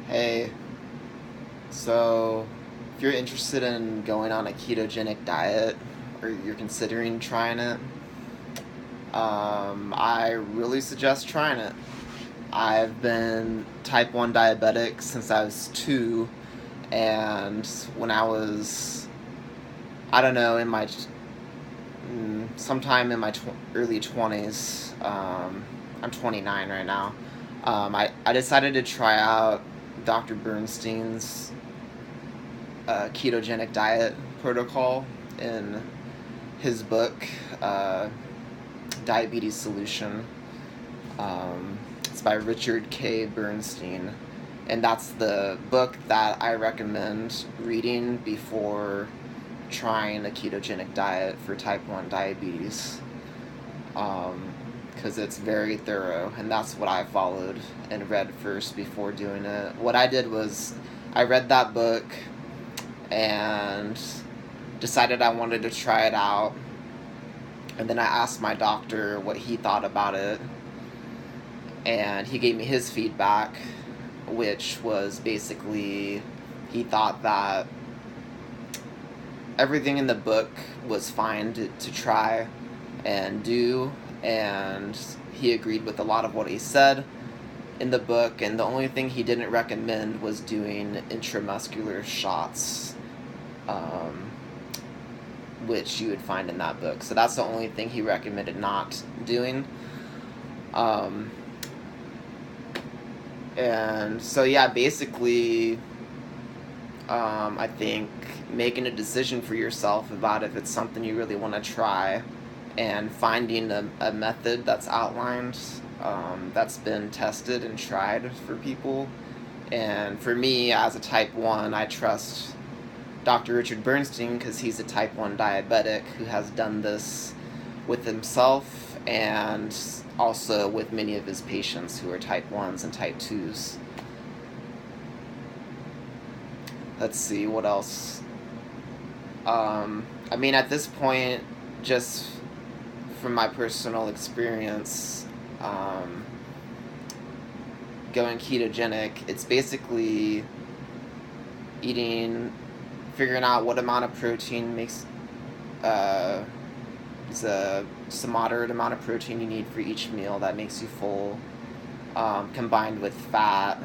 Hey, so if you're interested in going on a ketogenic diet or you're considering trying it, I really suggest trying it. I've been type 1 diabetic since I was 2, and when I was, I don't know, sometime in my early 20s, I'm 29 right now, I decided to try out Dr. Bernstein's ketogenic diet protocol in his book, uh, Diabetes Solution. It's by Richard K. Bernstein, and that's the book that I recommend reading before trying a ketogenic diet for type 1 diabetes, because it's very thorough, and that's what I followed and read first before doing it. What I did was I read that book and decided I wanted to try it out. And then I asked my doctor what he thought about it, and he gave me his feedback, which was basically he thought that everything in the book was fine to try and do, and he agreed with a lot of what he said in the book, and the only thing he didn't recommend was doing intramuscular shots, which you would find in that book. So that's the only thing he recommended not doing. And so yeah, basically, I think making a decision for yourself about if it's something you really want to try, and finding a method that's outlined, that's been tested and tried for people. And for me, as a type 1, I trust Dr. Richard Bernstein because he's a type 1 diabetic who has done this with himself and also with many of his patients who are type 1s and type 2s. Let's see, what else? I mean, at this point, just from my personal experience, going ketogenic, it's basically figuring out what amount of protein makes, some moderate amount of protein you need for each meal that makes you full, combined with fat.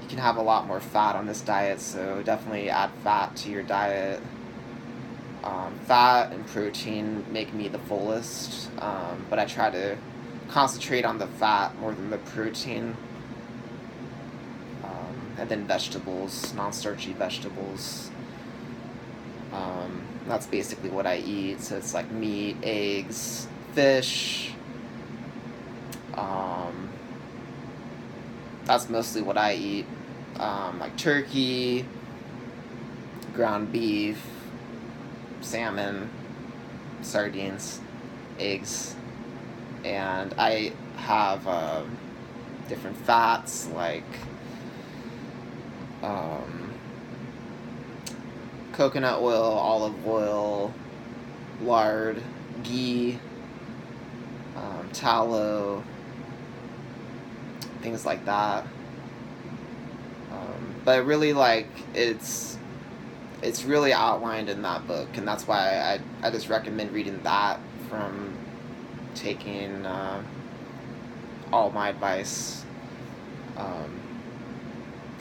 You can have a lot more fat on this diet, so definitely add fat to your diet. Fat and protein make me the fullest, but I try to concentrate on the fat more than the protein. And then vegetables, non-starchy vegetables. That's basically what I eat. So it's like meat, eggs, fish. That's mostly what I eat. Like turkey, ground beef, salmon, sardines, eggs. And I have different fats like coconut oil, olive oil, lard, ghee, tallow, things like that. But really, like, it's really outlined in that book, and that's why I just recommend reading that from taking all my advice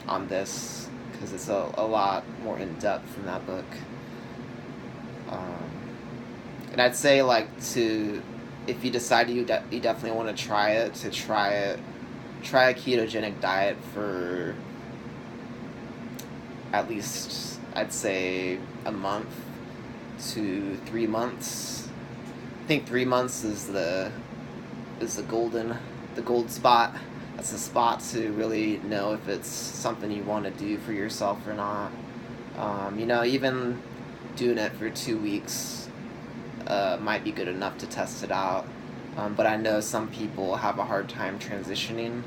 on this, because it's a lot more in-depth from that book. And I'd say, like, if you decide you definitely want to try it, try a ketogenic diet for at least, I'd say, a month to 3 months. I think 3 months is the gold spot. That's the spot to really know if it's something you want to do for yourself or not. Even doing it for 2 weeks might be good enough to test it out. But I know some people have a hard time transitioning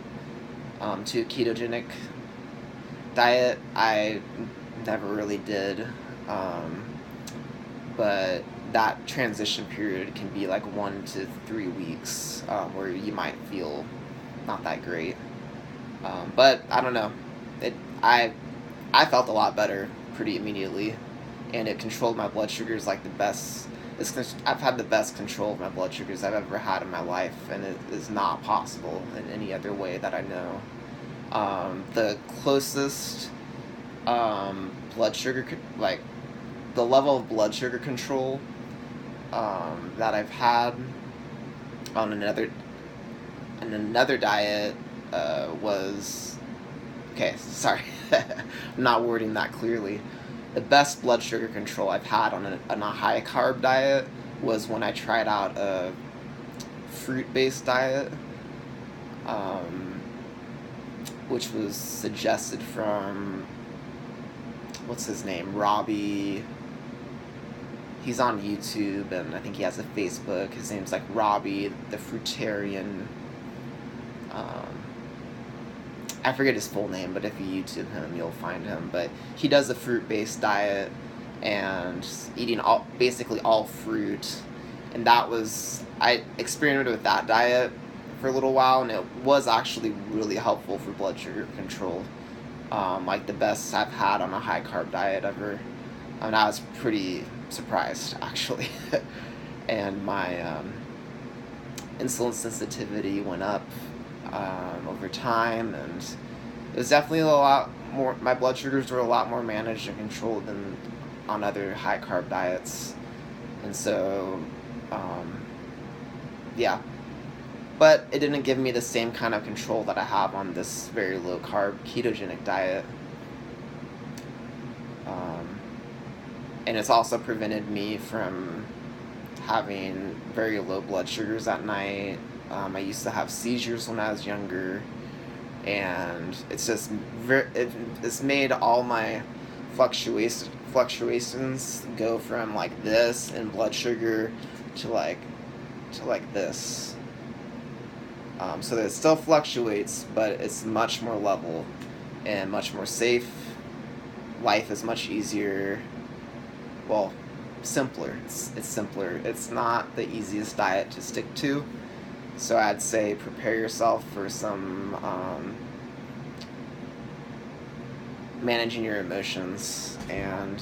to a ketogenic diet. I never really did. But that transition period can be like 1 to 3 weeks, where you might feel not that great. But I don't know. I felt a lot better pretty immediately, and it controlled my blood sugars like the best. I've had the best control of my blood sugars I've ever had in my life, and it is not possible in any other way that I know. The closest blood sugar, like the level of blood sugar control that I've had on another diet was, okay, sorry, I'm not wording that clearly. The best blood sugar control I've had on a high carb diet was when I tried out a fruit-based diet, which was suggested from, what's his name, Robbie. He's on YouTube, and I think he has a Facebook. His name's like Robbie the Fruitarian. I forget his full name, but if you YouTube him, you'll find him. But he does a fruit-based diet and eating basically all fruit. And I experimented with that diet for a little while, and it was actually really helpful for blood sugar control. Like the best I've had on a high-carb diet ever. And I was pretty surprised, actually. And my insulin sensitivity went up over time, and it was definitely a lot more, my blood sugars were a lot more managed and controlled than on other high carb diets. And so yeah, but it didn't give me the same kind of control that I have on this very low carb ketogenic diet. And it's also prevented me from having very low blood sugars at night. I used to have seizures when I was younger, and it's just it's made all my fluctuations go from like this in blood sugar to like this. So that it still fluctuates, but it's much more level and much more safe. Life is much easier. Well, simpler. It's simpler. It's not the easiest diet to stick to. So I'd say prepare yourself for some managing your emotions, and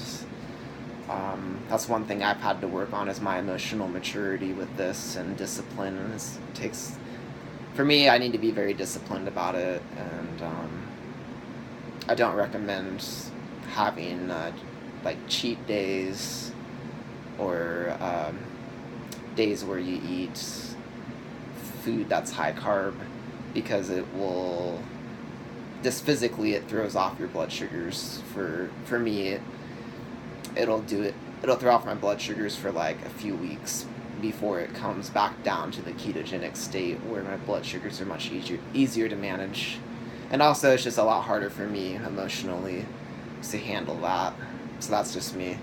that's one thing I've had to work on, is my emotional maturity with this, and discipline. And this takes, for me, I need to be very disciplined about it, and I don't recommend having like cheat days or days where you eat food that's high carb, because it will just physically it throws off your blood sugars. For me, it'll throw off my blood sugars for like a few weeks before it comes back down to the ketogenic state where my blood sugars are much easier to manage. And also it's just a lot harder for me emotionally to handle that. So that's just me.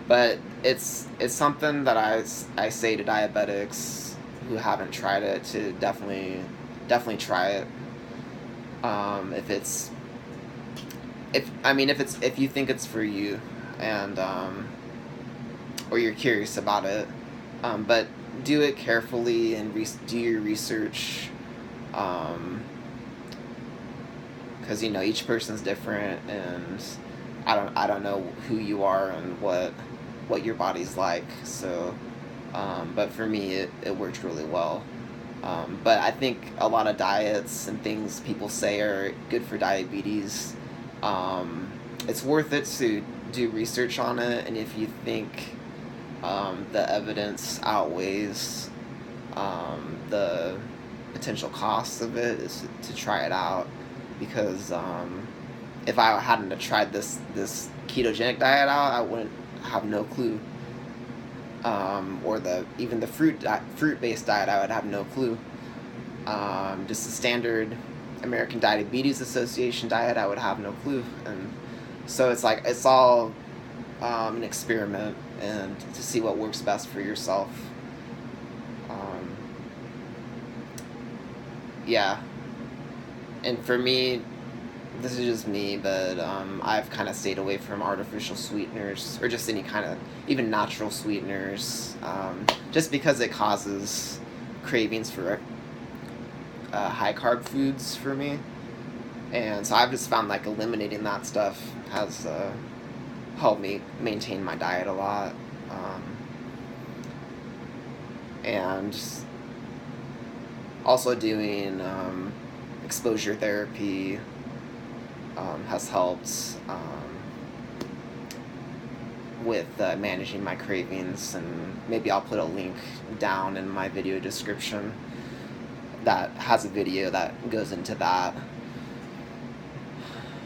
But it's something that I say to diabetics who haven't tried it to definitely try it. If you think it's for you, and or you're curious about it, but do it carefully and do your research, because each person's different, and I don't know who you are and what your body's like. So but for me it worked really well. But I think a lot of diets and things people say are good for diabetes, it's worth it to do research on it, and if you think the evidence outweighs the potential costs of it, is to try it out. Because if I hadn't have tried this ketogenic diet out, I wouldn't have no clue. Or even the fruit-based diet, I would have no clue. Just the standard American Diabetes Association diet, I would have no clue. And so it's all an experiment, and to see what works best for yourself. Yeah. And for me, this is just me, but I've kind of stayed away from artificial sweeteners, or just any kind of, even natural sweeteners, just because it causes cravings for high carb foods for me. And so I've just found like eliminating that stuff has helped me maintain my diet a lot. And also doing exposure therapy has helped with managing my cravings, and maybe I'll put a link down in my video description that has a video that goes into that.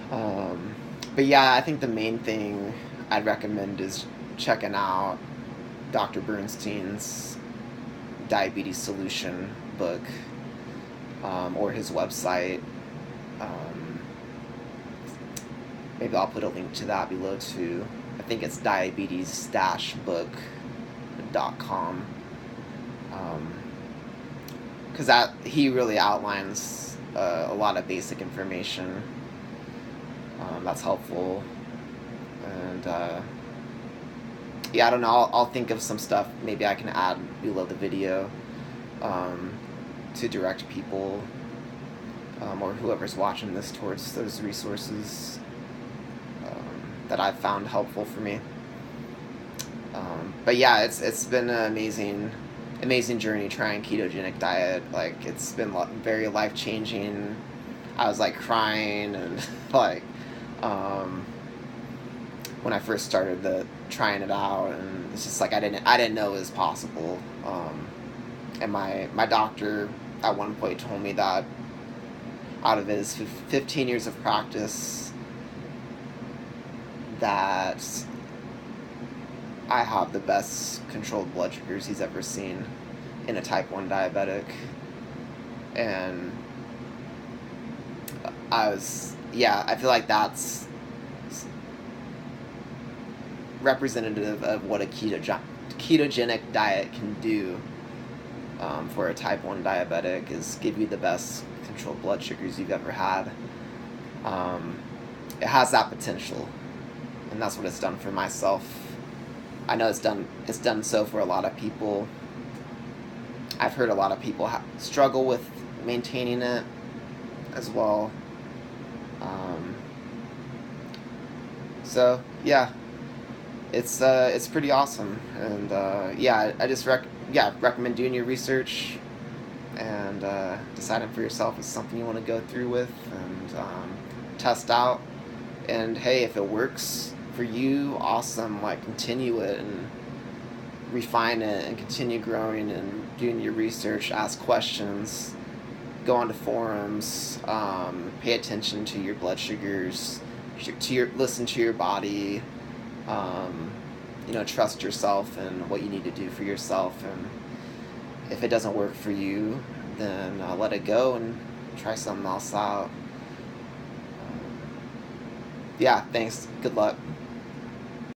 But yeah, I think the main thing I'd recommend is checking out Dr. Bernstein's Diabetes Solution book, or his website. Maybe I'll put a link to that below too. I think it's diabetes-book.com. Because he really outlines a lot of basic information that's helpful. And yeah, I don't know, I'll think of some stuff maybe I can add below the video to direct people or whoever's watching this towards those resources that I've found helpful for me. But yeah, it's been an amazing journey trying ketogenic diet. Like, it's been very life-changing. I was like crying and like when I first started trying it out, and it's just like I didn't know it was possible. And my doctor at one point told me that out of his 15 years of practice, that I have the best controlled blood sugars he's ever seen in a type 1 diabetic. And I feel like that's representative of what a ketogenic diet can do for a type 1 diabetic, is give you the best controlled blood sugars you've ever had. It has that potential, and that's what it's done for myself. I know it's done so for a lot of people. I've heard a lot of people struggle with maintaining it as well. So yeah, it's pretty awesome, and yeah, I just recommend doing your research and deciding for yourself if it's something you want to go through with and test out. And hey, if it works for you, awesome. Like, continue it and refine it and continue growing and doing your research. Ask questions, go onto forums, pay attention to your blood sugars, listen to your body. Trust yourself and what you need to do for yourself. And if it doesn't work for you, then let it go and try something else out. Yeah, thanks. Good luck.